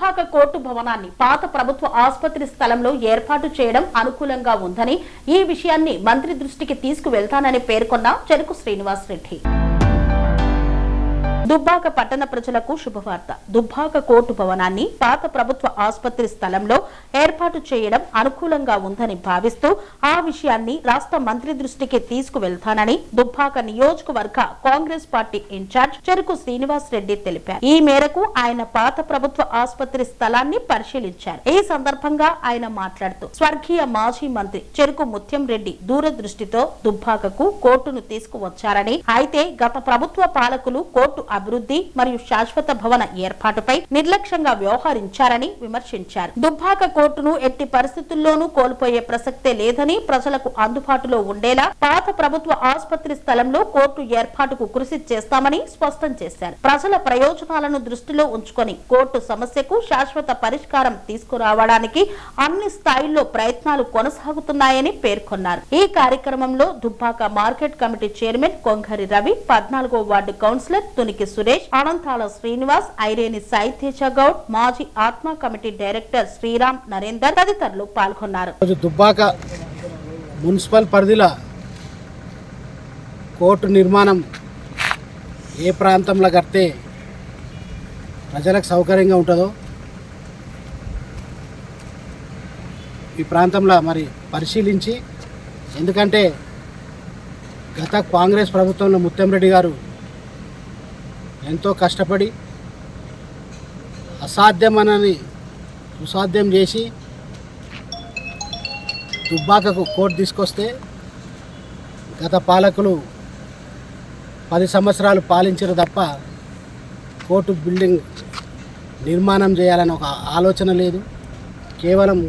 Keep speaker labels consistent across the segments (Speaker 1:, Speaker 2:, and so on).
Speaker 1: Dubbaka court భవనాన్ని పాత ప్రభుత్వ ఆసుపత్రి స్థలంలో ఏర్పాటు చేయడం అనుకూలంగా ఉందని, ఈ విషయాన్ని మంత్రి దృష్టికి తీసుకువెళ్తానని పేర్కొన్న చెరుకు శ్రీనివాస్ రెడ్డి. దుబ్బాక పట్టణ ప్రజలకు శుభవార్త. దుబ్బాక కోర్టు భవనాన్ని పాత ప్రభుత్వ ఆసుపత్రి స్థలంలో ఏర్పాటు చేయడం అనుకూలంగా ఉందని భావిస్తూ ఆ విషయాన్ని రాష్ట్ర మంత్రి దృష్టికి తీసుకువెళ్తానని దుబ్బాక నియోజకవర్గ కాంగ్రెస్ పార్టీ ఇన్ఛార్జ్ చెరుకు శ్రీనివాస్ రెడ్డి తెలిపారు. ఈ మేరకు ఆయన పాత ప్రభుత్వ ఆసుపత్రి స్థలాన్ని పరిశీలించారు. ఈ సందర్భంగా ఆయన మాట్లాడుతూ స్వర్గీయ మాజీ మంత్రి చెరుకు ముత్యం రెడ్డి దూరదృష్టితో దుబ్బాకకు కోర్టును తీసుకువచ్చారని, అయితే గత ప్రభుత్వ పాలకులు కోర్టు అభివృద్ధి మరియు శాశ్వత భవన ఏర్పాటుపై నిర్లక్ష్యంగా వ్యవహరించారని విమర్శించారు. దుబ్బాక కోర్టును ఎట్టి పరిస్థితుల్లోనూ కోల్పోయే ప్రసక్తే లేదని, ప్రజలకు అందుబాటులో ఉండేలా పాత ప్రభుత్వ ఆసుపత్రి స్థలంలో కోర్టు ఏర్పాటుకు కృషి చేస్తామని స్పష్టం చేశారు. ప్రజల ప్రయోజనాలను దృష్టిలో ఉంచుకొని కోర్టు సమస్యకు శాశ్వత పరిష్కారం తీసుకురావడానికి అన్ని స్థాయిల్లో ప్రయత్నాలు కొనసాగుతున్నాయని పేర్కొన్నారు. ఈ కార్యక్రమంలో Dubbaka market committee chairman Kongari Ravi, 14వ వార్డు కౌన్సిలర్ తునికి సురేష్, అనంతాల శ్రీనివాస్, ఐరేని సాయితేజ గౌడ్, మాజీ ఆత్మ కమిటీ డైరెక్టర్ శ్రీరామ్ నరేందర్ తదితరులు పాల్గొన్నారు.
Speaker 2: దుబ్బాక మున్సిపల్ పరిధిలో కోర్టు నిర్మాణం ఏ ప్రాంతంలో కడితే ప్రజలకు సౌకర్యంగా ఉంటుందో ఈ ప్రాంతంలో మరి పరిశీలించి, ఎందుకంటే గత కాంగ్రెస్ ప్రభుత్వంలో ముత్యం రెడ్డి గారు ఎంతో కష్టపడి అసాధ్యమనని సుసాధ్యం చేసి దుబ్బాకకు కోర్టు తీసుకొస్తే గత పాలకులు 10 సంవత్సరాలు పాలించారు తప్ప కోర్టు బిల్డింగ్ నిర్మాణం చేయాలని ఒక ఆలోచన లేదు. కేవలం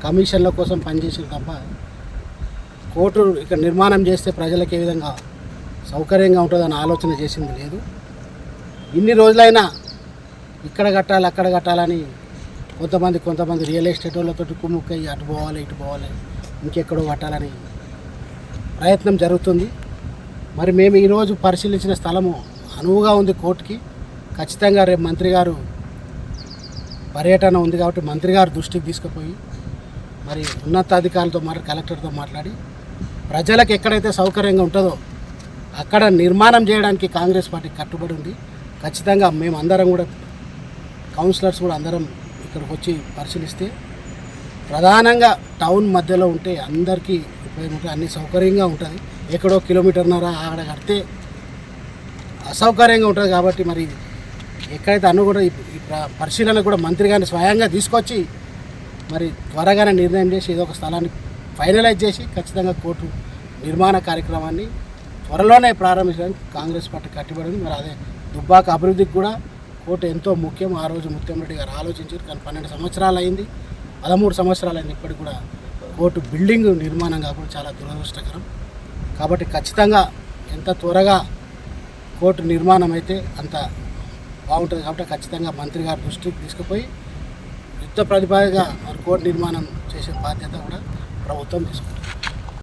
Speaker 2: కమిషన్ల కోసం పనిచేసారు తప్ప కోర్టు ఇక్కడ నిర్మాణం చేస్తే ప్రజలకు ఏ విధంగా సౌకర్యంగా ఉంటుందని ఆలోచన చేసింది లేదు. ఇన్ని రోజులైనా ఇక్కడ కట్టాలి అక్కడ కట్టాలని కొంతమంది రియల్ ఎస్టేట్ వాళ్ళతో కుమ్ముక్కయ్యి అటు పోవాలి ఇటు పోవాలి ఇంకెక్కడో కట్టాలని ప్రయత్నం జరుగుతుంది. మరి మేము ఈరోజు పరిశీలించిన స్థలము అనువుగా ఉంది కోర్టుకి. ఖచ్చితంగా రేపు మంత్రి గారు పర్యటన ఉంది కాబట్టి మంత్రి గారు దృష్టికి తీసుకుపోయి మరి ఉన్నతాధికారులతో కలెక్టర్తో మాట్లాడి ప్రజలకు ఎక్కడైతే సౌకర్యంగా ఉంటుందో అక్కడ నిర్మాణం చేయడానికి కాంగ్రెస్ పార్టీ కట్టుబడి ఉంది. ఖచ్చితంగా మేము అందరం కూడా కౌన్సిలర్స్ కూడా అందరం ఇక్కడికి వచ్చి పరిశీలిస్తే ప్రధానంగా టౌన్ మధ్యలో ఉంటే అందరికీ ఉపయోగం ఉంటుంది, అన్ని సౌకర్యంగా ఉంటుంది. ఎక్కడో కిలోమీటర్న్నర ఆడ కడితే అసౌకర్యంగా ఉంటుంది. కాబట్టి మరి ఎక్కడైతే అన్ను కూడా ఈ పరిశీలన కూడా మంత్రి గారిని స్వయంగా తీసుకొచ్చి మరి త్వరగానే నిర్ణయం చేసి ఏదో ఒక స్థలాన్ని ఫైనలైజ్ చేసి ఖచ్చితంగా కోర్టు నిర్మాణ కార్యక్రమాన్ని త్వరలోనే ప్రారంభించడానికి కాంగ్రెస్ పార్టీ కట్టుబడింది. మరి అదే దుబ్బాక అభివృద్ధికి కూడా కోర్టు ఎంతో ముఖ్యం. ఆ రోజు ముత్యం రెడ్డి గారు ఆలోచించారు, కానీ 12 సంవత్సరాలు అయింది, 13 సంవత్సరాలు అయింది, ఇప్పటికి కూడా కోర్టు బిల్డింగ్ నిర్మాణం కాకుండా చాలా దురదృష్టకరం. కాబట్టి ఖచ్చితంగా ఎంత త్వరగా కోర్టు నిర్మాణం అయితే అంత బాగుంటుంది. కాబట్టి ఖచ్చితంగా మంత్రి గారి దృష్టికి తీసుకుపోయి యుద్ధ ప్రతిపాదనగా మరి కోర్టు నిర్మాణం చేసే బాధ్యత కూడా ప్రభుత్వం తీసుకుంటుంది.